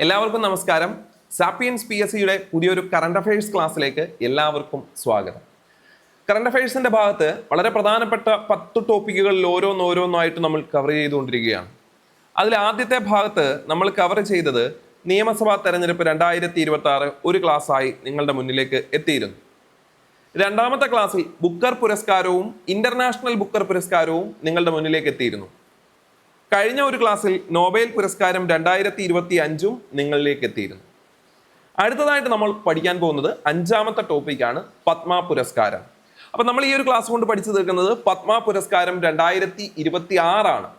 എല്ലാവർക്കും നമസ്കാരം. സാപ്പിയൻസ് PSCയുടെ പുതിയൊരു കറണ്ട് അഫയേഴ്സ് ക്ലാസ്സിലേക്ക് എല്ലാവർക്കും സ്വാഗതം. കറണ്ട് അഫയേഴ്സിന്റെ ഭാഗത്ത് വളരെ പ്രധാനപ്പെട്ട 10 ടോപ്പിക്കുകളിൽ ഓരോന്നായിട്ട് നമ്മൾ കവർ ചെയ്തുകൊണ്ടിരിക്കുകയാണ്. അതിൽ ആദ്യത്തെ ഭാഗത്ത് നമ്മൾ കവർ ചെയ്തത് നിയമസഭാ തെരഞ്ഞെടുപ്പ് 2026 ഒരു ക്ലാസ്സായി നിങ്ങളുടെ മുന്നിലേക്ക് എത്തിയിരുന്നു. രണ്ടാമത്തെ ക്ലാസ്സിൽ ബുക്കർ പുരസ്കാരവും ഇന്റർനാഷണൽ ബുക്കർ പുരസ്കാരവും നിങ്ങളുടെ മുന്നിലേക്ക് എത്തിയിരുന്നു. കഴിഞ്ഞ ഒരു ക്ലാസ്സിൽ നോബൽ പുരസ്കാരം 2025 നിങ്ങളിലേക്ക് എത്തിയിരുന്നു. അടുത്തതായിട്ട് നമ്മൾ പഠിക്കാൻ പോകുന്നത് 5ാമത്തെ ടോപ്പിക്കാണ് പത്മ പുരസ്കാരം. അപ്പൊ നമ്മൾ ഈ ഒരു ക്ലാസ് കൊണ്ട് പഠിച്ചു തീർക്കുന്നത് പത്മ പുരസ്കാരം 2026 ആണ്.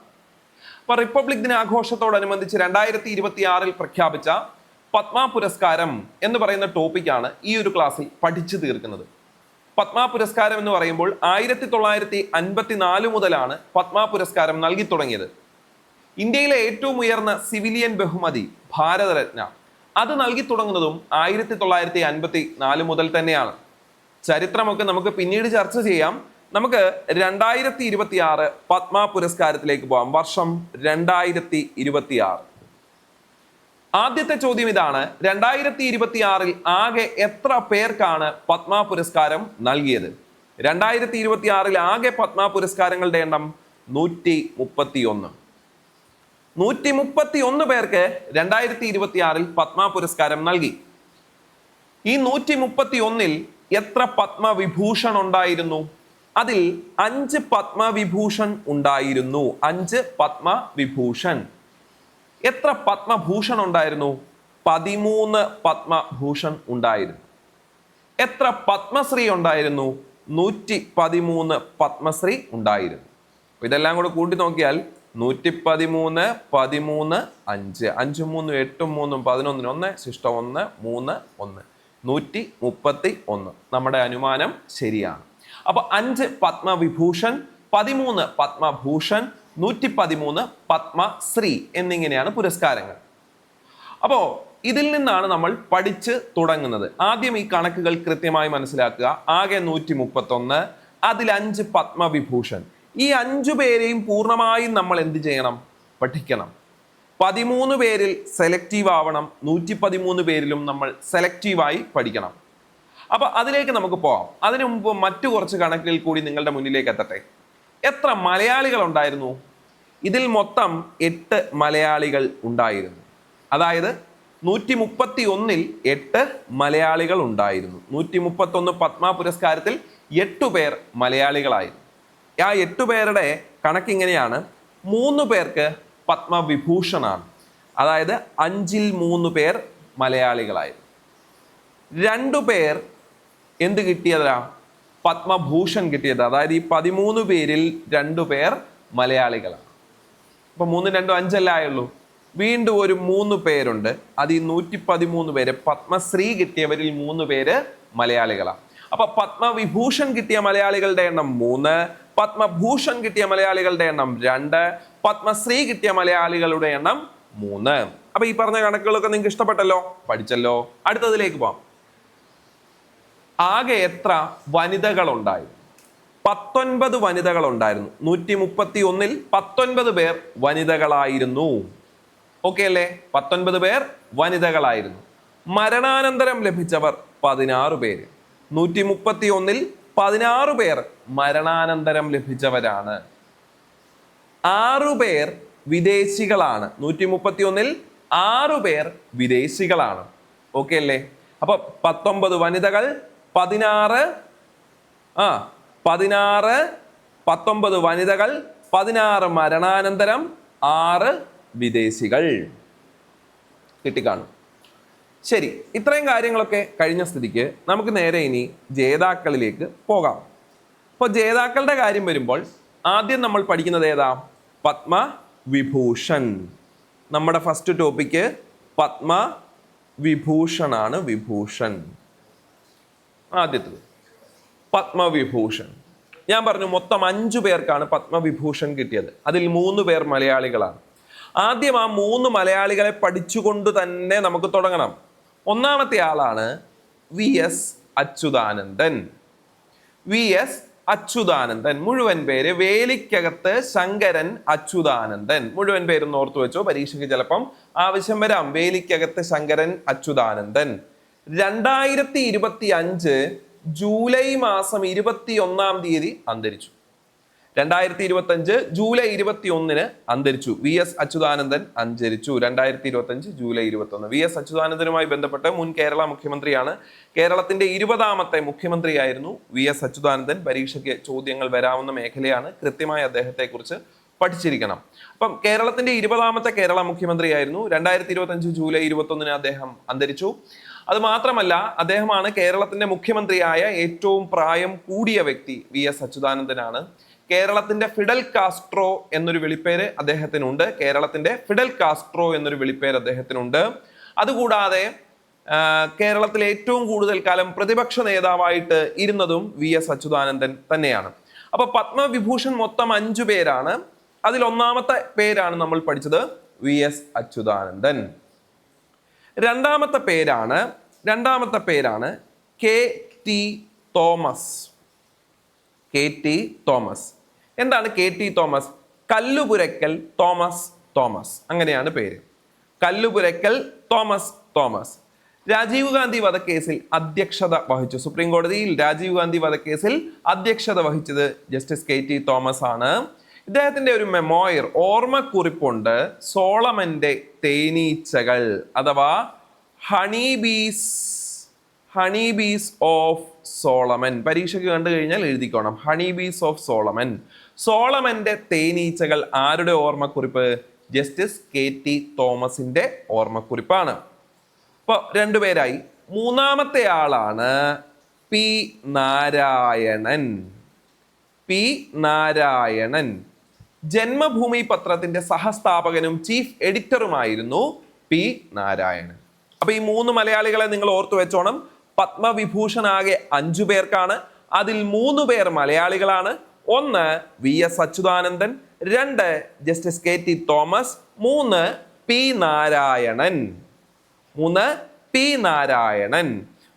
അപ്പൊ റിപ്പബ്ലിക് ദിനാഘോഷത്തോടനുബന്ധിച്ച് 2026 പ്രഖ്യാപിച്ച പത്മ പുരസ്കാരം എന്ന് പറയുന്ന ടോപ്പിക്കാണ് ഈ ഒരു ക്ലാസ്സിൽ പഠിച്ചു തീർക്കുന്നത്. പത്മ പുരസ്കാരം എന്ന് പറയുമ്പോൾ 1954 മുതലാണ് പത്മ പുരസ്കാരം നൽകി തുടങ്ങിയത്. ഇന്ത്യയിലെ ഏറ്റവും ഉയർന്ന സിവിലിയൻ ബഹുമതി ഭാരതരത്ന അത് നൽകി തുടങ്ങുന്നതും 1954 മുതൽ തന്നെയാണ്. ചരിത്രമൊക്കെ നമുക്ക് പിന്നീട് ചർച്ച ചെയ്യാം. നമുക്ക് 2026 പത്മ പുരസ്കാരത്തിലേക്ക് പോകാം. വർഷം 2026. ആദ്യത്തെ ചോദ്യം ഇതാണ്: 2026 ആകെ എത്ര പേർക്കാണ് പത്മ പുരസ്കാരം നൽകിയത്? 2026 ആകെ പത്മ പുരസ്കാരങ്ങളുടെ എണ്ണം 131. 131 പേർക്ക് 2026 പത്മ പുരസ്കാരം നൽകി. ഈ 131 എത്ര പത്മവിഭൂഷൺ ഉണ്ടായിരുന്നു? അതിൽ 5 പത്മവിഭൂഷൺ ഉണ്ടായിരുന്നു. 5 പത്മവിഭൂഷൺ. എത്ര പത്മഭൂഷൺ ഉണ്ടായിരുന്നു? 13 പത്മഭൂഷൺ ഉണ്ടായിരുന്നു. എത്ര പത്മശ്രീ ഉണ്ടായിരുന്നു? 113 പത്മശ്രീ ഉണ്ടായിരുന്നു. ഇതെല്ലാം കൂടെ കൂട്ടി നോക്കിയാൽ 113, 13, 5, 5, 3, 8, 3, 11, 1, ശിഷ്ടം 1, 3, 1, 131. നമ്മുടെ അനുമാനം ശരിയാണ്. അപ്പൊ 5 പത്മവിഭൂഷൺ, 13 പത്മഭൂഷൺ, 113 പത്മശ്രീ എന്നിങ്ങനെയാണ് പുരസ്കാരങ്ങൾ. അപ്പോ ഇതിൽ നിന്നാണ് നമ്മൾ പഠിച്ച് തുടങ്ങുന്നത്. ആദ്യം ഈ കണക്കുകൾ കൃത്യമായി മനസ്സിലാക്കുക. ആകെ 131, അതിൽ 5 പത്മവിഭൂഷൺ. ഈ 5 പേരെയും പൂർണ്ണമായും നമ്മൾ എന്ത് ചെയ്യണം? പഠിക്കണം. 13 പേരിൽ സെലക്റ്റീവ് ആവണം. 113 പേരിലും നമ്മൾ സെലക്റ്റീവായി പഠിക്കണം. അപ്പൊ അതിലേക്ക് നമുക്ക് പോകാം. അതിനു മുമ്പ് മറ്റു കുറച്ച് കണക്കുകൾ കൂടി നിങ്ങളുടെ മുന്നിലേക്ക് എത്തട്ടെ. എത്ര മലയാളികൾ ഉണ്ടായിരുന്നു? ഇതിൽ മൊത്തം 8 മലയാളികൾ ഉണ്ടായിരുന്നു. അതായത് 131 8 മലയാളികൾ ഉണ്ടായിരുന്നു. 131 പത്മ പുരസ്കാരത്തിൽ 8 പേർ മലയാളികളായിരുന്നു. ആ 8 പേരുടെ കണക്കിങ്ങനെയാണ്: 3 പേർക്ക് പത്മവിഭൂഷണാണ്. അതായത് 5ൽ 3 പേർ മലയാളികളായിരുന്നു. 2 പേർ എന്ത് കിട്ടിയതാ? പത്മഭൂഷൺ കിട്ടിയത്. അതായത് ഈ 13 പേരിൽ 2 പേർ മലയാളികളാണ്. അപ്പൊ 3, 2, 5 അല്ലേ ആയുള്ളൂ. വീണ്ടും ഒരു 3 പേരുണ്ട്. അത് ഈ 113 പേര് പത്മശ്രീ കിട്ടിയവരിൽ 3 പേര് മലയാളികളാണ്. അപ്പൊ പത്മവിഭൂഷൺ കിട്ടിയ മലയാളികളുടെ എണ്ണം 3, പത്മഭൂഷൺ കിട്ടിയ മലയാളികളുടെ എണ്ണം 2, പത്മശ്രീ കിട്ടിയ മലയാളികളുടെ എണ്ണം 3. അപ്പൊ ഈ പറഞ്ഞ കണക്കുകളൊക്കെ നിങ്ങൾക്ക് ഇഷ്ടപ്പെട്ടല്ലോ, പഠിച്ചല്ലോ. അടുത്തതിലേക്ക് പോവാം. ആകെ എത്ര വനിതകൾ ഉണ്ടായിരുന്നു? 19 വനിതകൾ ഉണ്ടായിരുന്നു. 131 19 പേർ വനിതകളായിരുന്നു. ഓക്കെ അല്ലേ? 19 പേർ വനിതകളായിരുന്നു. മരണാനന്തരം ലഭിച്ചവർ 16 പേര്. 131 16 പേർ മരണാനന്തരം ലഭിച്ചവരാണ്. 6 പേർ വിദേശികളാണ്. 131 6 പേർ വിദേശികളാണ്. ഓക്കെ അല്ലേ? അപ്പൊ 19 വനിതകൾ, 16 19 വനിതകൾ, 16 മരണാനന്തരം, 6 വിദേശികൾ. കിട്ടിക്കാണും. ശരി, ഇത്രയും കാര്യങ്ങളൊക്കെ കഴിഞ്ഞ സ്ഥിതിക്ക് നമുക്ക് നേരെ ഇനി ജേതാക്കളിലേക്ക് പോകാം. അപ്പോൾ ജേതാക്കളുടെ കാര്യം വരുമ്പോൾ ആദ്യം നമ്മൾ പഠിക്കുന്നത് ഏതാ? പത്മവിഭൂഷൺ. നമ്മുടെ ഫസ്റ്റ് ടോപ്പിക്ക് പത്മവിഭൂഷൺ ആണ്. വിഭൂഷൺ ആദ്യത്തത് പത്മവിഭൂഷൺ. ഞാൻ പറഞ്ഞു മൊത്തം 5 പേർക്കാണ് പത്മവിഭൂഷൺ കിട്ടിയത്. അതിൽ 3 പേർ മലയാളികളാണ്. ആദ്യം ആ 3 മലയാളികളെ പഠിച്ചുകൊണ്ട് തന്നെ നമുക്ക് തുടങ്ങണം. ഒന്നാമത്തെ ആളാണ് VS അച്യുതാനന്ദൻ. VS അച്യുതാനന്ദൻ. മുഴുവൻ പേര് വേലിക്കകത്ത് ശങ്കരൻ അച്യുതാനന്ദൻ. മുഴുവൻ പേരൊന്ന് ഓർത്തു വെച്ചോ, പരീക്ഷയ്ക്ക് ചിലപ്പം ആവശ്യം വരാം. വേലിക്കകത്ത് ശങ്കരൻ അച്യുതാനന്ദൻ 2025 ജൂലൈ മാസം 21 അന്തരിച്ചു. 2025 ജൂലൈ 21 അന്തരിച്ചു. VS അച്യുതാനന്ദൻ അന്തരിച്ചു 2025 ജൂലൈ 21. VS അച്യുതാനന്ദനുമായി ബന്ധപ്പെട്ട് മുൻ കേരള മുഖ്യമന്ത്രിയാണ്. കേരളത്തിന്റെ 20ാമത്തെ മുഖ്യമന്ത്രിയായിരുന്നു VS അച്യുതാനന്ദൻ. പരീക്ഷയ്ക്ക് ചോദ്യങ്ങൾ വരാവുന്ന മേഖലയാണ്. കൃത്യമായി അദ്ദേഹത്തെ കുറിച്ച് പഠിച്ചിരിക്കണം. അപ്പം കേരളത്തിന്റെ 20ാമത്തെ കേരള മുഖ്യമന്ത്രിയായിരുന്നു. 2025 ജൂലൈ 21 അദ്ദേഹം അന്തരിച്ചു. അത് മാത്രമല്ല, അദ്ദേഹമാണ് കേരളത്തിന്റെ മുഖ്യമന്ത്രിയായ ഏറ്റവും പ്രായം കൂടിയ വ്യക്തി. VS അച്യുതാനന്ദനാണ്. കേരളത്തിന്റെ ഫിഡൽ കാസ്ട്രോ എന്നൊരു വിളിപ്പേര് അദ്ദേഹത്തിനുണ്ട്. കേരളത്തിന്റെ ഫിഡൽ കാസ്ട്രോ എന്നൊരു വിളിപ്പേര് അദ്ദേഹത്തിനുണ്ട്. അതുകൂടാതെ കേരളത്തിലെ ഏറ്റവും കൂടുതൽ കാലം പ്രതിപക്ഷ നേതാവായിട്ട് ഇരുന്നതും VS അച്യുതാനന്ദൻ തന്നെയാണ്. അപ്പൊ പത്മവിഭൂഷൺ മൊത്തം 5 പേരാണ്. അതിൽ ഒന്നാമത്തെ പേരാണ് നമ്മൾ പഠിച്ചത്, VS അച്യുതാനന്ദൻ. രണ്ടാമത്തെ പേരാണ് KT തോമസ്. KT Thomas. എന്താണ് KT തോമസ്? കല്ലുപുരക്കൽ തോമസ്, അങ്ങനെയാണ് പേര്. കല്ലുപുരക്കൽ തോമസ്. രാജീവ് ഗാന്ധി വധക്കേസിൽ അധ്യക്ഷത വഹിച്ചു. സുപ്രീം കോടതിയിൽ രാജീവ് ഗാന്ധി വധക്കേസിൽ അധ്യക്ഷത വഹിച്ചത് ജസ്റ്റിസ് KT തോമസ് ആണ്. ഇദ്ദേഹത്തിന്റെ ഒരു മെമ്മോയർ, ഓർമ്മക്കുറിപ്പുണ്ട്, സോളമന്റെ തേനീച്ചകൾ അഥവാ ഹണീബീസ് ഓഫ് സോളമൻ. പരീക്ഷയ്ക്ക് കണ്ടു കഴിഞ്ഞാൽ എഴുതിക്കോണം, ഹണീബീസ് ഓഫ് സോളമൻ. സോളമന്റെ തേനീച്ചകൾ ആരുടെ ഓർമ്മക്കുറിപ്പ്? ജസ്റ്റിസ് KT തോമസിന്റെ ഓർമ്മക്കുറിപ്പാണ്. അപ്പൊ 2 പേരായി. മൂന്നാമത്തെ ആളാണ് P നാരായണൻ. ജന്മഭൂമി പത്രത്തിന്റെ സഹസ്ഥാപകനും ചീഫ് എഡിറ്ററുമായിരുന്നു P നാരായണൻ. അപ്പൊ ഈ 3 മലയാളികളെ നിങ്ങൾ ഓർത്തു വെച്ചോണം. പത്മവിഭൂഷൺ ആകെ 5 പേർക്കാണ്. അതിൽ 3 പേർ മലയാളികളാണ്. 1 VS Achuthanandan, 2 justice KT Thomas, 3 P Narayanan.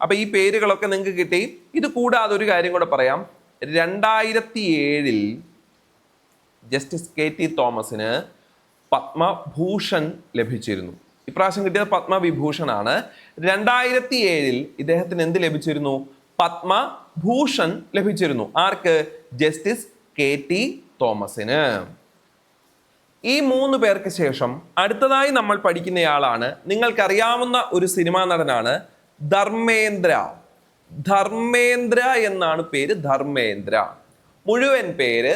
അപ്പൊ ഈ പേരുകളൊക്കെ നിങ്ങൾക്ക് കിട്ടി. ഇത് കൂടാതെ ഒരു കാര്യം കൂടെ പറയാം. 2007 ജസ്റ്റിസ് KT തോമസിന് പത്മഭൂഷൺ ലഭിച്ചിരുന്നു. ഇപ്രാവശ്യം കിട്ടിയത് പത്മവിഭൂഷണാണ്. 2007 ഇദ്ദേഹത്തിന് എന്ത് ലഭിച്ചിരുന്നു? പത്മഭൂഷൺ ലഭിച്ചിരുന്നു. ആർക്ക്? ജസ്റ്റിസ് KT തോമസിന്. ഈ 3 പേർക്ക് ശേഷം അടുത്തതായി നമ്മൾ പഠിക്കുന്നയാളാണ്, നിങ്ങൾക്കറിയാവുന്ന ഒരു സിനിമാ നടനാണ്, ധർമ്മേന്ദ്ര എന്നാണ് പേര്. ധർമ്മേന്ദ്ര. മുഴുവൻ പേര്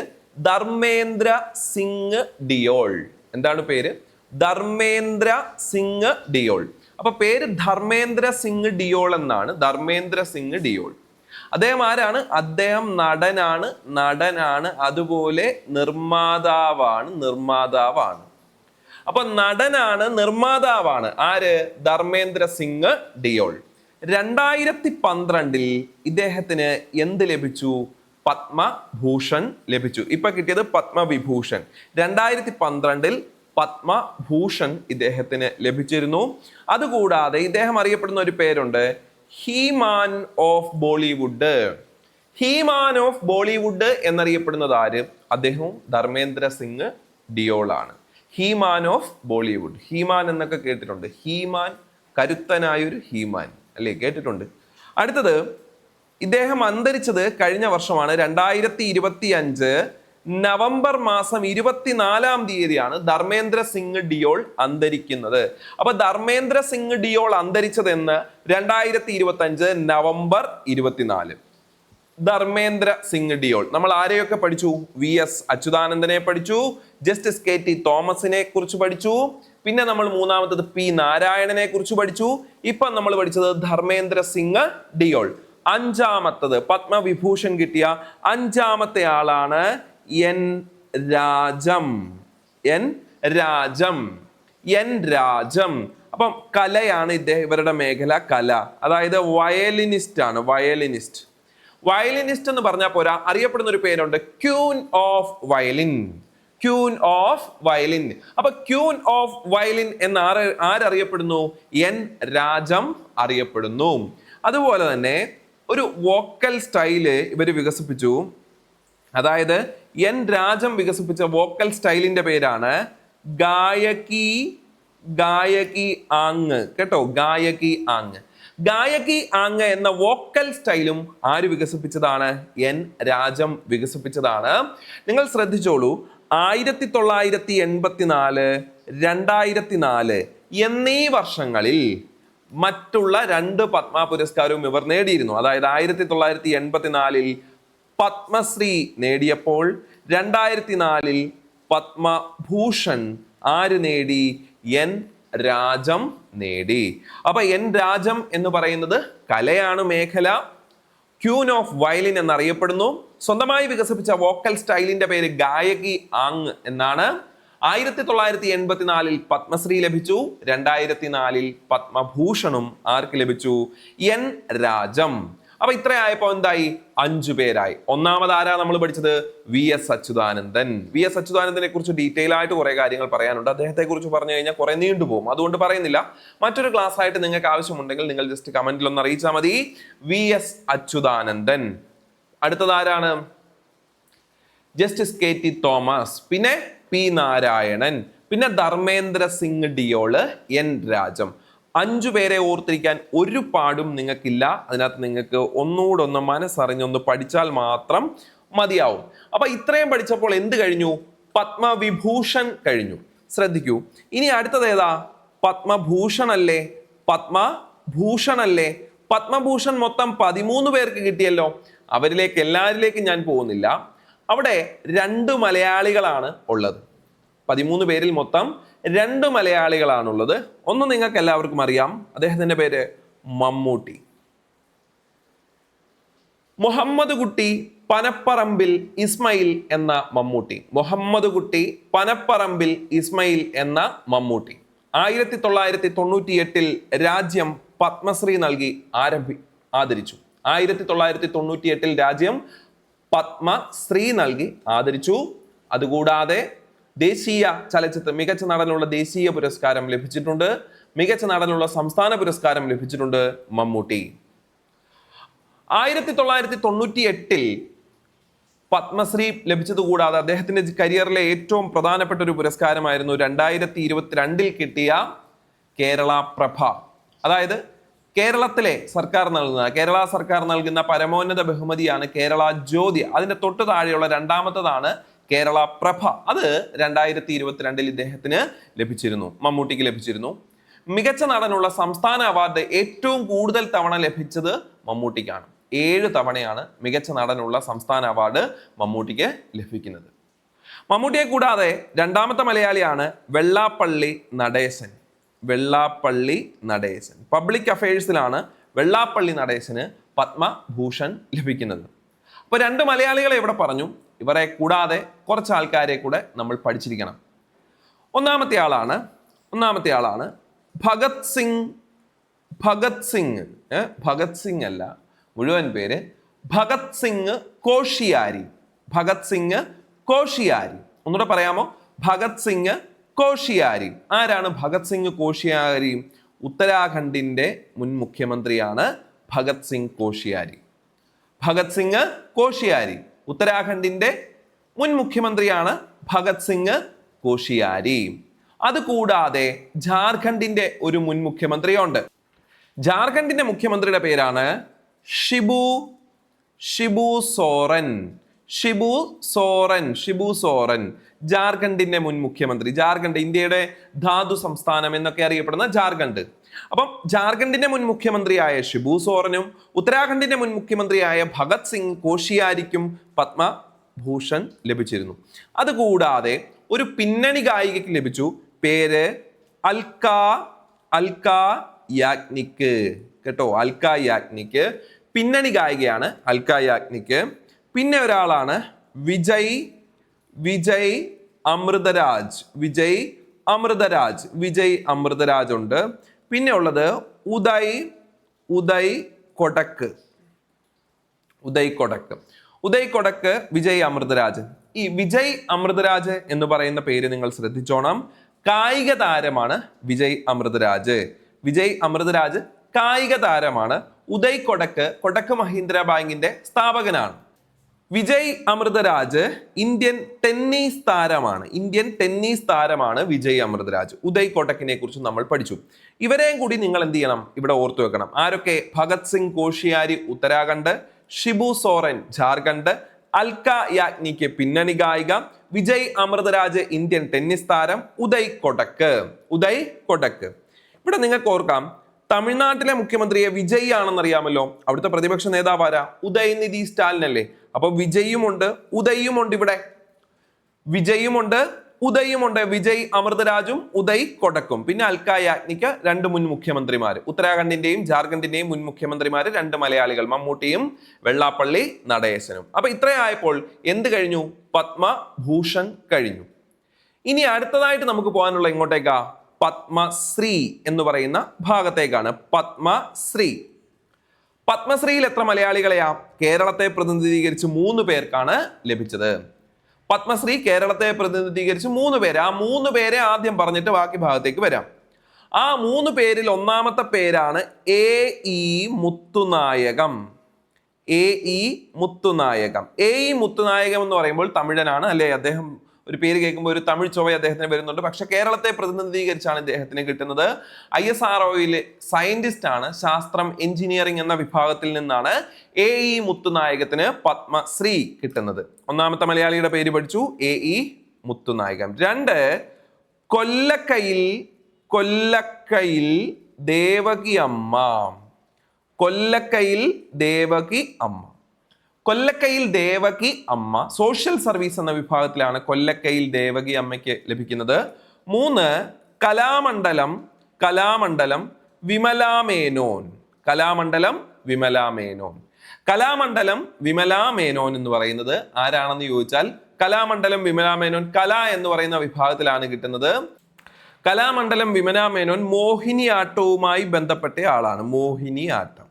ധർമ്മേന്ദ്ര സിംഗ് ഡിയോൾ. എന്താണ് പേര്? ധർമ്മേന്ദ്ര സിംഗ് ഡിയോൾ. അപ്പൊ പേര് ധർമ്മേന്ദ്ര സിംഗ് ഡിയോൾ എന്നാണ്. ധർമ്മേന്ദ്ര സിംഗ് ഡിയോൾ. അദ്ദേഹം ആരാണ്? അദ്ദേഹം നടനാണ്, അതുപോലെ നിർമ്മാതാവാണ്. അപ്പൊ നടനാണ്, നിർമ്മാതാവാണ്. ആര്? ധർമ്മേന്ദ്ര സിംഗ് ഡിയോൾ. 2012 ഇദ്ദേഹത്തിന് എന്ത് ലഭിച്ചു? പത്മഭൂഷൺ ലഭിച്ചു. ഇപ്പൊ കിട്ടിയത് പത്മവിഭൂഷൺ. 2012 പത്മഭൂഷൺ ഇദ്ദേഹത്തിന് ലഭിച്ചിരുന്നു. അതുകൂടാതെ ഇദ്ദേഹം അറിയപ്പെടുന്ന ഒരു പേരുണ്ട്, ഹീമാൻ ഓഫ് ബോളിവുഡ് എന്നറിയപ്പെടുന്നത് ആര്? അദ്ദേഹവും ധർമ്മേന്ദ്ര സിംഗ് ഡിയോൾ ആണ്. He-Man of Bollywood. ഹീമാൻ എന്നൊക്കെ കേട്ടിട്ടുണ്ട്. ഹീമാൻ, കരുത്തനായൊരു ഹീമാൻ അല്ലേ, കേട്ടിട്ടുണ്ട്. അടുത്തത്, ഇദ്ദേഹം അന്തരിച്ചത് കഴിഞ്ഞ വർഷമാണ്. 2025 നവംബർ മാസം 24 ധർമ്മേന്ദ്ര സിംഗ് ഡിയോൾ അന്തരിക്കുന്നത്. അപ്പൊ ധർമ്മേന്ദ്ര സിംഗ് ഡിയോൾ അന്തരിച്ചത് എന്ന് 2025 നവംബർ 24. ധർമ്മേന്ദ്ര സിംഗ് ഡിയോൾ. നമ്മൾ ആരെയൊക്കെ പഠിച്ചു? VS അച്യുതാനന്ദനെ പഠിച്ചു, ജസ്റ്റിസ് KT തോമസിനെ കുറിച്ച് പഠിച്ചു, പിന്നെ നമ്മൾ മൂന്നാമത്തത് P നാരായണനെ കുറിച്ച് പഠിച്ചു. ഇപ്പൊ നമ്മൾ പഠിച്ചത് ധർമ്മേന്ദ്ര സിംഗ് ഡിയോൾ. അഞ്ചാമത്തത് പത്മവിഭൂഷൺ കിട്ടിയ 5ാമത്തെ ആളാണ് N രാജം. അപ്പം കലയാണ് ഇവരുടെ മേഖല, കല. അതായത് വയലിനിസ്റ്റ് ആണ്. വയലിനിസ്റ്റ് എന്ന് പറഞ്ഞാൽ പോരാ, അറിയപ്പെടുന്ന ഒരു പേരുണ്ട്, ക്യൂൻ ഓഫ് വയലിൻ. അപ്പൊ ക്യൂൻ ഓഫ് വയലിൻ എന്ന് ആരറിയപ്പെടുന്നു? N രാജം അറിയപ്പെടുന്നു. അതുപോലെ തന്നെ ഒരു വോക്കൽ സ്റ്റൈല് ഇവർ വികസിപ്പിച്ചു. അതായത് എൻ രാജം വികസിപ്പിച്ച വോക്കൽ സ്റ്റൈലിന്റെ പേരാണ് ഗായകി ഗായകി ആങ്. കേട്ടോ, ഗായകി ആങ്. ഗായകി ആങ് എന്ന വോക്കൽ സ്റ്റൈലും ആര് വികസിപ്പിച്ചതാണ്? എൻ രാജം വികസിപ്പിച്ചതാണ്. നിങ്ങൾ ശ്രദ്ധിച്ചോളൂ, 1984, 2004 എന്നീ വർഷങ്ങളിൽ മറ്റുള്ള 2 പത്മ പുരസ്കാരവും ഇവർ നേടിയിരുന്നു. അതായത് 1984 പത്മശ്രീ നേടിയപ്പോൾ 2004 പത്മഭൂഷൺ ആര് നേടി? എൻ രാജം നേടി. അപ്പൊ എൻ രാജം എന്ന് പറയുന്നത് കലയാണ്, മേഖല, ക്യൂൻ ഓഫ് വയലിൻ എന്നറിയപ്പെടുന്നു. സ്വന്തമായി വികസിപ്പിച്ച വോക്കൽ സ്റ്റൈലിന്റെ പേര് ഗായകി ആങ് എന്നാണ്. 1984 പത്മശ്രീ ലഭിച്ചു. 2004 പത്മഭൂഷണും ആർക്ക് ലഭിച്ചു? എൻ രാജം. അപ്പൊ ഇത്രയായപ്പോ എന്തായി? 5 പേരായി. ഒന്നാമത് ആരാ നമ്മൾ പഠിച്ചത്? VS അച്യുതാനന്ദൻ. VS അച്യുതാനന്ദനെ കുറിച്ച് ഡീറ്റെയിൽ ആയിട്ട് കുറെ കാര്യങ്ങൾ പറയാനുണ്ട്. അദ്ദേഹത്തെ കുറിച്ച് പറഞ്ഞു കഴിഞ്ഞാൽ കുറെ നീണ്ടുപോകും, അതുകൊണ്ട് പറയുന്നില്ല. മറ്റൊരു ക്ലാസ് ആയിട്ട് നിങ്ങൾക്ക് ആവശ്യമുണ്ടെങ്കിൽ നിങ്ങൾ ജസ്റ്റ് കമന്റിൽ ഒന്ന് അറിയിച്ചാൽ മതി. VS അച്യുതാനന്ദൻ. അടുത്തത് ആരാണ്? ജസ്റ്റിസ് KT തോമസ്, പിന്നെ P നാരായണൻ, പിന്നെ ധർമ്മേന്ദ്ര സിംഗ് ഡിയോള്, എൻ രാജം. 5 പേരെ ഓർത്തിരിക്കാൻ ഒരു പാടും നിങ്ങൾക്കില്ല. അതിനകത്ത് നിങ്ങൾക്ക് ഒന്നുകൂടെ മനസ്സറിഞ്ഞൊന്ന് പഠിച്ചാൽ മാത്രം മതിയാവും. അപ്പൊ ഇത്രയും പഠിച്ചപ്പോൾ എന്ത് കഴിഞ്ഞു? പത്മവിഭൂഷൺ കഴിഞ്ഞു. ശ്രദ്ധിക്കൂ, ഇനി അടുത്തത് ഏതാ? പത്മഭൂഷൺ അല്ലേ? പത്മഭൂഷൺ അല്ലേ? പത്മഭൂഷൺ മൊത്തം 13 പേർക്ക് കിട്ടിയല്ലോ. അവരിലേക്ക് എല്ലാവരിലേക്കും ഞാൻ പോകുന്നില്ല. അവിടെ 2 മലയാളികളാണ് ഉള്ളത്. 13 പേരിൽ മൊത്തം 2 മലയാളികളാണുള്ളത്. ഒന്ന് നിങ്ങൾക്ക് എല്ലാവർക്കും അറിയാം, അദ്ദേഹത്തിന്റെ പേര് മമ്മൂട്ടി. മുഹമ്മദ് കുട്ടി പനപ്പറമ്പിൽ ഇസ്മയിൽ എന്ന മമ്മൂട്ടി. മുഹമ്മദ് കുട്ടി പനപ്പറമ്പിൽ ഇസ്മയിൽ എന്ന മമ്മൂട്ടി 1998 രാജ്യം പത്മശ്രീ നൽകി ആദരിച്ചു. 1998 രാജ്യം പത്മശ്രീ നൽകി ആദരിച്ചു. അതുകൂടാതെ ദേശീയ ചലച്ചിത്ര മികച്ച നടനുള്ള ദേശീയ പുരസ്കാരം ലഭിച്ചിട്ടുണ്ട്. മികച്ച നടനുള്ള സംസ്ഥാന പുരസ്കാരം ലഭിച്ചിട്ടുണ്ട് മമ്മൂട്ടി. 1998 പത്മശ്രീ ലഭിച്ചത് കൂടാതെ അദ്ദേഹത്തിന്റെ കരിയറിലെ ഏറ്റവും പ്രധാനപ്പെട്ട ഒരു പുരസ്കാരമായിരുന്നു 2022 കിട്ടിയ കേരള പ്രഭ. അതായത് കേരള സർക്കാർ നൽകുന്ന പരമോന്നത ബഹുമതിയാണ് കേരള ജ്യോതി. അതിന്റെ തൊട്ട് താഴെയുള്ള രണ്ടാമത്തതാണ് കേരള പ്രഭ. അത് 2022 ഇദ്ദേഹത്തിന് ലഭിച്ചിരുന്നു, മമ്മൂട്ടിക്ക് ലഭിച്ചിരുന്നു. മികച്ച നടനുള്ള സംസ്ഥാന അവാർഡ് ഏറ്റവും കൂടുതൽ തവണ ലഭിച്ചത് മമ്മൂട്ടിക്കാണ്. 7 തവണയാണ് മികച്ച നടനുള്ള സംസ്ഥാന അവാർഡ് മമ്മൂട്ടിക്ക് ലഭിക്കുന്നത്. മമ്മൂട്ടിയെ കൂടാതെ രണ്ടാമത്തെ മലയാളിയാണ് വെള്ളാപ്പള്ളി നടേശൻ. വെള്ളാപ്പള്ളി നടേശൻ പബ്ലിക് അഫയേഴ്സിലാണ് വെള്ളാപ്പള്ളി നടേശന് പത്മഭൂഷൺ ലഭിക്കുന്നത്. അപ്പൊ 2 മലയാളികളെ ഇവിടെ പറഞ്ഞു. ഇവരെ കൂടാതെ കുറച്ച് ആൾക്കാരെ കൂടെ നമ്മൾ പഠിച്ചിരിക്കണം. ഒന്നാമത്തെ ആളാണ് ഭഗത് സിംഗ്. ഭഗത് സിംഗ് അല്ല, മുഴുവൻ പേര് ഭഗത് സിംഗ് കോഷിയാരി. ഭഗത് സിംഗ് കോഷിയാരി. ഒന്നുകൂടെ പറയാമോ? ഭഗത് സിംഗ് കോഷിയാരി. ആരാണ് ഭഗത് സിംഗ് കോഷിയാരി? ഉത്തരാഖണ്ഡിന്റെ മുൻ മുഖ്യമന്ത്രിയാണ് ഭഗത് സിംഗ് കോഷിയാരി. ഭഗത് സിംഗ് കോഷിയാരി ഉത്തരാഖണ്ഡിന്റെ മുൻ മുഖ്യമന്ത്രിയാണ് ഭഗത് സിംഗ് കോഷിയാരി. അതുകൂടാതെ ജാർഖണ്ഡിന്റെ ഒരു മുൻ മുഖ്യമന്ത്രിയുണ്ട്. ജാർഖണ്ഡിന്റെ മുഖ്യമന്ത്രിയുടെ പേരാണ് ഷിബു സോറൻ. ജാർഖണ്ഡിന്റെ മുൻ മുഖ്യമന്ത്രി. ജാർഖണ്ഡ് ഇന്ത്യയുടെ ധാതു സംസ്ഥാനം എന്നൊക്കെ അറിയപ്പെടുന്ന ജാർഖണ്ഡ്. അപ്പം ജാർഖണ്ഡിന്റെ മുൻ മുഖ്യമന്ത്രിയായ ഷിബു സോറനും ഉത്തരാഖണ്ഡിന്റെ മുൻ മുഖ്യമന്ത്രിയായ ഭഗത് സിംഗ് കോഷിയാരിക്കും പത്മഭൂഷൺ ലഭിച്ചിരുന്നു. അതുകൂടാതെ ഒരു പിന്നണി ഗായികയ്ക്ക് ലഭിച്ചു. പേര് അൽക്ക യാഗ്നിക്. കേട്ടോ, അൽക്ക യാഗ്നിക് പിന്നണി ഗായികയാണ് അൽക്ക യാഗ്നിക്. പിന്നെ ഒരാളാണ് വിജയ് അമൃതരാജ് ഉണ്ട്. പിന്നെ ഉള്ളത് ഉദയ് കൊടക്ക്. വിജയ് അമൃതരാജ്. ഈ വിജയ് അമൃതരാജ് എന്ന് പറയുന്ന പേര് നിങ്ങൾ ശ്രദ്ധിച്ചോണം. കായിക താരമാണ് വിജയ് അമൃതരാജ് കായിക താരമാണ്. ഉദയ് കൊടക്ക് മഹീന്ദ്ര ബാങ്കിന്റെ സ്ഥാപകനാണ്. വിജയ് അമൃതരാജ് ഇന്ത്യൻ ടെന്നീസ് താരമാണ് വിജയ് അമൃതരാജ്. ഉദയ് കൊട്ടക്കിനെ കുറിച്ച് നമ്മൾ പഠിച്ചു. ഇവരെയും കൂടി നിങ്ങൾ എന്ത് ചെയ്യണം, ഇവിടെ ഓർത്തു വെക്കണം. ആരൊക്കെ? ഭഗത് സിംഗ് കോഷിയാരി ഉത്തരാഖണ്ഡ്, ഷിബു സോറൻ ജാർഖണ്ഡ്, അൽക്ക യാഗ്നിക്ക് പിന്നണി ഗായിക, വിജയ് അമൃതരാജ് ഇന്ത്യൻ ടെന്നീസ് താരം, ഉദയ് കൊട്ടക്ക്. ഇവിടെ നിങ്ങൾക്ക് ഓർക്കാം, തമിഴ്നാട്ടിലെ മുഖ്യമന്ത്രിയെ വിജയ് ആണെന്ന് അറിയാമല്ലോ. അവിടുത്തെ പ്രതിപക്ഷ നേതാവ് ആരാ? ഉദയനിധി സ്റ്റാലിൻ അല്ലേ. അപ്പൊ വിജയുമുണ്ട് ഉദയുമുണ്ട്. ഇവിടെ ഉദയുമുണ്ട്. വിജയ് അമൃതരാജും ഉദയ് കൊടക്കും. പിന്നെ അൽക്ക യാഗ്നിക്ക് 2 മുൻ മുഖ്യമന്ത്രിമാർ, ഉത്തരാഖണ്ഡിന്റെയും ജാർഖണ്ഡിന്റെയും മുൻ മുഖ്യമന്ത്രിമാർ 2 മലയാളികൾ, മമ്മൂട്ടിയും വെള്ളാപ്പള്ളി നടേശനും. അപ്പൊ ഇത്രയായപ്പോൾ എന്ത് കഴിഞ്ഞു? പത്മഭൂഷൺ കഴിഞ്ഞു. ഇനി അടുത്തതായിട്ട് നമുക്ക് പോകാനുള്ള എങ്ങോട്ടേക്കാ? പത്മശ്രീ എന്ന് പറയുന്ന ഭാഗത്തേക്കാണ്. പത്മശ്രീയിൽ എത്ര മലയാളികളെയാ? കേരളത്തെ പ്രതിനിധീകരിച്ച് 3 പേർക്കാണ് ലഭിച്ചത്. പത്മശ്രീ കേരളത്തെ പ്രതിനിധീകരിച്ച് 3 പേര്. ആ 3 പേരെ ആദ്യം പറഞ്ഞിട്ട് ബാക്കി ഭാഗത്തേക്ക് വരാം. ആ 3 പേരിൽ ഒന്നാമത്തെ പേരാണ് A.E. മുത്തുനായകം. A.E. മുത്തുനായകം എന്ന് പറയുമ്പോൾ തമിഴനാണ് അല്ലെ. അദ്ദേഹം ഒരു പേര് കേൾക്കുമ്പോൾ ഒരു തമിഴ് ചൊവ്വ അദ്ദേഹത്തിന് വരുന്നുണ്ട്. പക്ഷെ കേരളത്തെ പ്രതിനിധീകരിച്ചാണ് ഇദ്ദേഹത്തിന് കിട്ടുന്നത്. ISROയിലെ സയന്റിസ്റ്റ് ആണ്. ശാസ്ത്രം എഞ്ചിനീയറിംഗ് എന്ന വിഭാഗത്തിൽ നിന്നാണ് A.E. മുത്തുനായകത്തിന് പത്മശ്രീ കിട്ടുന്നത്. ഒന്നാമത്തെ മലയാളിയുടെ പേര് പഠിച്ചു, A.E. മുത്തുനായകം. 2, കൊല്ലക്കയിൽ ദേവകി അമ്മ. കൊല്ലക്കയിൽ ദേവകി അമ്മ സോഷ്യൽ സർവീസ് എന്ന വിഭാഗത്തിലാണ് കൊല്ലക്കയിൽ ദേവകി അമ്മയ്ക്ക് ലഭിക്കുന്നത്. 3, കലാമണ്ഡലം വിമലാ മേനോൻ. കലാമണ്ഡലം വിമലാ മേനോൻ എന്ന് പറയുന്നത് ആരാണെന്ന് ചോദിച്ചാൽ, കലാമണ്ഡലം വിമലാ മേനോൻ കല എന്ന് പറയുന്ന വിഭാഗത്തിലാണ് കിട്ടുന്നത്. കലാമണ്ഡലം വിമലാ മേനോൻ മോഹിനിയാട്ടവുമായി ബന്ധപ്പെട്ട ആളാണ്. മോഹിനിയാട്ടം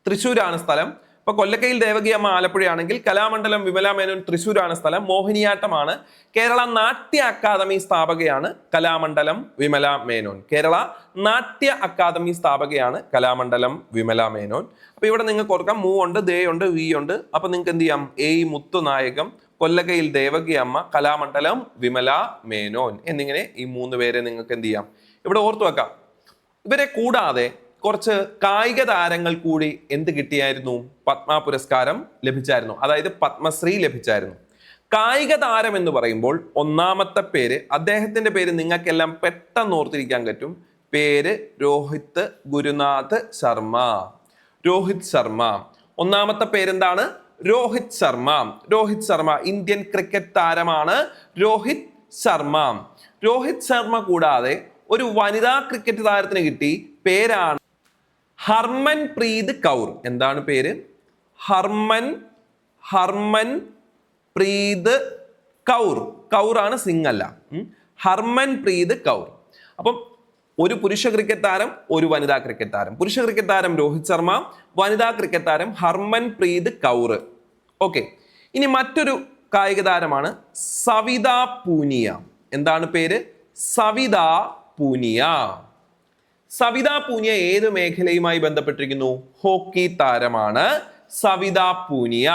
തൃശ്ശൂരാണ് സ്ഥലം. ഇപ്പൊ കൊല്ലക്കയിൽ ദേവകിയമ്മ ആലപ്പുഴയാണെങ്കിൽ കലാമണ്ഡലം വിമലാ മേനോൻ തൃശ്ശൂരാണ് സ്ഥലം. മോഹിനിയാട്ടമാണ്. കേരള നാട്യ അക്കാദമി സ്ഥാപകയാണ് കലാമണ്ഡലം വിമലാ മേനോൻ. കലാമണ്ഡലം വിമലാ മേനോൻ. അപ്പൊ ഇവിടെ നിങ്ങൾക്ക് ഓർക്കാം, മൂ ഉണ്ട്, ദേ ഉണ്ട്, വി ഉണ്ട്. അപ്പൊ നിങ്ങൾക്ക് എന്ത് ചെയ്യാം? A.E. മുത്തുനായകം, കൊല്ലക്കയിൽ ദേവകിയമ്മ, കലാമണ്ഡലം വിമലാ മേനോൻ എന്നിങ്ങനെ ഈ 3 പേരെ നിങ്ങൾക്ക് എന്ത് ചെയ്യാം? ഇവിടെ ഓർത്തു വെക്കാം. ഇവരെ കൂടാതെ കുറച്ച് കായിക താരങ്ങൾ കൂടി എന്ത് കിട്ടിയായിരുന്നു? പത്മ പുരസ്കാരം ലഭിച്ചായിരുന്നു. അതായത് പത്മശ്രീ ലഭിച്ചായിരുന്നു. കായിക താരം എന്ന് പറയുമ്പോൾ ഒന്നാമത്തെ പേര്, അദ്ദേഹത്തിന്റെ പേര് നിങ്ങൾക്കെല്ലാം പെട്ടെന്ന് ഓർത്തിരിക്കാൻ പറ്റും. പേര് രോഹിത് ഗുരുനാഥ് ശർമ്മ. ഒന്നാമത്തെ പേരെന്താണ്? രോഹിത് ശർമ്മ. ഇന്ത്യൻ ക്രിക്കറ്റ് താരമാണ് രോഹിത് ശർമ്മ. കൂടാതെ ഒരു വനിതാ ക്രിക്കറ്റ് താരത്തിന് കിട്ടി. പേരാണ് ഹർമൻപ്രീത് കൗർ. എന്താണ് പേര്? ഹർമൻപ്രീത് കൗർ ആണ്, സിംഗ് അല്ല. ഹർമൻപ്രീത് കൗർ. അപ്പം ഒരു പുരുഷ ക്രിക്കറ്റ് താരം, ഒരു വനിതാ ക്രിക്കറ്റ് താരം. പുരുഷ ക്രിക്കറ്റ് താരം രോഹിത് ശർമ്മ, വനിതാ ക്രിക്കറ്റ് താരം ഹർമൻപ്രീത് കൗർ. ഓക്കെ. ഇനി മറ്റൊരു കായിക താരമാണ് സവിത പൂനിയ. എന്താണ് പേര്? സവിത പൂനിയ ഏത് മേഖലയുമായി ബന്ധപ്പെട്ടിരിക്കുന്നു? ഹോക്കി താരമാണ് സവിത പൂനിയ.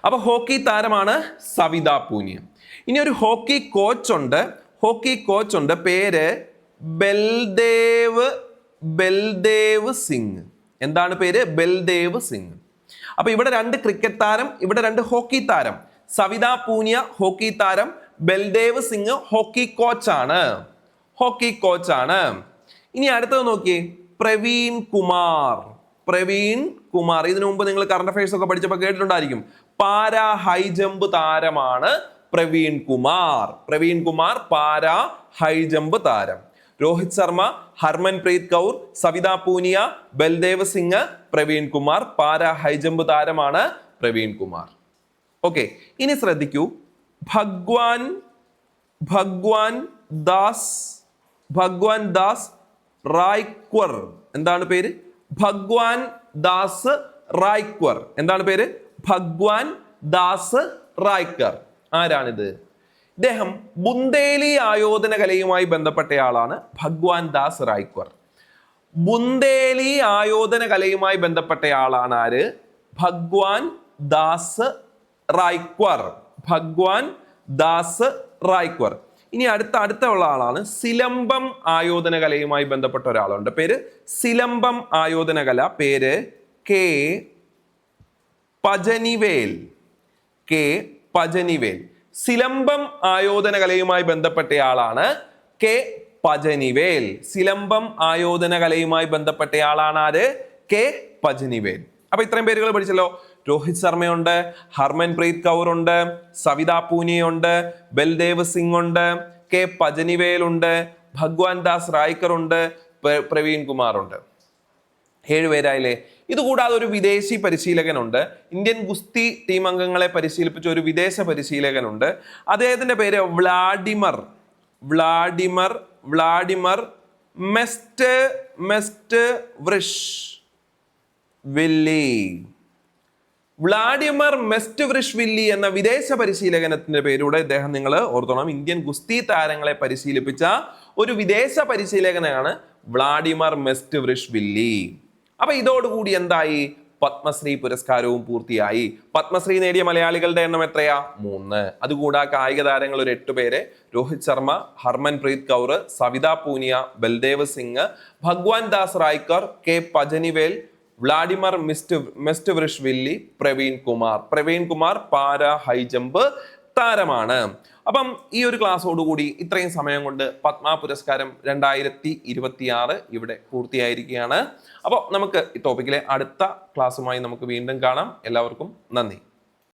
അപ്പൊ ഹോക്കി താരമാണ് സവിത പൂനിയ. ഇനി ഒരു ഹോക്കി കോച്ച് ഉണ്ട്. പേര് ബൽദേവ് സിംഗ്. എന്താണ് പേര്? ബൽദേവ് സിംഗ്. അപ്പൊ ഇവിടെ 2 ക്രിക്കറ്റ് താരം, ഇവിടെ 2 ഹോക്കി താരം. സവിത പൂനിയ ഹോക്കി താരം, ബൽദേവ് സിംഗ് ഹോക്കി കോച്ചാണ്. ഇനി അടുത്തത് നോക്കിയേ, പ്രവീൺ കുമാർ. ഇതിനു മുമ്പ് നിങ്ങൾ കറണ്ട് അഫയേഴ്സ് ഒക്കെ പഠിച്ചപ്പോൾ കേട്ടിട്ടുണ്ടായിരിക്കും. പാരാ ഹൈ ജമ്പ് താരമാണ് Praveen Kumar para high jump താരം. Rohit Sharma, Harmanpreet Kaur, Savita Punia, Baldev Singh, Praveen Kumar. Para high jump താരമാണ് പ്രവീൺ കുമാർ. ഓക്കെ. ഇനി ശ്രദ്ധിക്കൂ, ഭഗ്വാൻ ദാസ് റായ്ക്വർ. എന്താണ് പേര്? ഭഗ്വാൻ ദാസ് റായ്ക്വർ. ആരാണിത്? ഇദ്ദേഹം ബുന്ദേലി ആയോധന കലയുമായി ബന്ധപ്പെട്ടയാളാണ് ഭഗ്വാൻ ദാസ് റായ്ക്വർ. ബുന്ദേലി ആയോധന കലയുമായി ബന്ധപ്പെട്ടയാളാണ് ആര്? ഭഗ്വാൻ ദാസ് റായ്ക്വർ. ഭഗ്വാൻ ദാസ് റായ്ക്വർ. ഇനി അടുത്തുള്ള ആളാണ് സിലംബം ആയോധന കലയുമായി ബന്ധപ്പെട്ട ഒരാളുണ്ട്. പേര് സിലംബം ആയോധന കല. പേര് കെ പജനിവേൽ. കെ പജനിവേൽ. സിലംബം ആയോധന കലയുമായി ബന്ധപ്പെട്ടയാളാണ് കെ പജനിവേൽ. സിലംബം ആയോധന കലയുമായി ബന്ധപ്പെട്ടയാളാണ് ആര്? കെ പജനിവേൽ. അപ്പൊ ഇത്രയും പേരുകൾ പഠിച്ചല്ലോ. രോഹിത് ശർമ്മയുണ്ട്, ഹർമൻപ്രീത് കൗർ ഉണ്ട്, സവിത പൂനിയ, ബൽദേവ് സിംഗ് ഉണ്ട്, കെ പജനിവേൽ ഉണ്ട്, ഭഗ്വാൻ ദാസ് റായ്ക്കർ ഉണ്ട്, പ്രവീൺ കുമാർ ഉണ്ട്. 7 പേരായില്ലേ? ഇതുകൂടാതെ ഒരു വിദേശി പരിശീലകനുണ്ട്. ഇന്ത്യൻ ഗുസ്തി ടീം അംഗങ്ങളെ പരിശീലിപ്പിച്ച ഒരു വിദേശ പരിശീലകനുണ്ട്. അദ്ദേഹത്തിന്റെ പേര് വ്ളാഡിമർ മെസ്റ്റ്വ്രിഷ്വില്ലി. വ്ളാഡിമർ മെസ്റ്റ്വ്രിഷ്വില്ലി എന്ന വിദേശ പരിശീലകനത്തിന്റെ പേരൂടെ ഇദ്ദേഹം നിങ്ങൾ ഓർത്തോണം. ഇന്ത്യൻ ഗുസ്തി താരങ്ങളെ പരിശീലിപ്പിച്ച ഒരു വിദേശ പരിശീലകനാണ് വ്ളാഡിമർ മെസ്റ്റ്വ്രിഷ്വില്ലി. അപ്പൊ ഇതോടുകൂടി എന്തായി? പത്മശ്രീ പുരസ്കാരവും പൂർത്തിയായി. പത്മശ്രീ നേടിയ മലയാളികളുടെ എണ്ണം എത്രയാ? 3. അതുകൂടാ കായിക താരങ്ങൾ ഒരു 8 പേര്: Rohit Sharma, Harmanpreet Kaur, Savita Punia, Baldev Singh, Bhagwan Das Raikar, K Pajanivel, Vladimir Mestvirishvili, Praveen Kumar para high jump താരമാണ്. അപ്പം ഈ ഒരു ക്ലാസ്സോടുകൂടി ഇത്രയും സമയം കൊണ്ട് പത്മ പുരസ്കാരം 2026 ഇവിടെ പൂർത്തിയായിരിക്കുകയാണ്. അപ്പോൾ നമുക്ക് ഈ ടോപ്പിക്കിലെ അടുത്ത ക്ലാസ്സുമായി നമുക്ക് വീണ്ടും കാണാം. എല്ലാവർക്കും നന്ദി.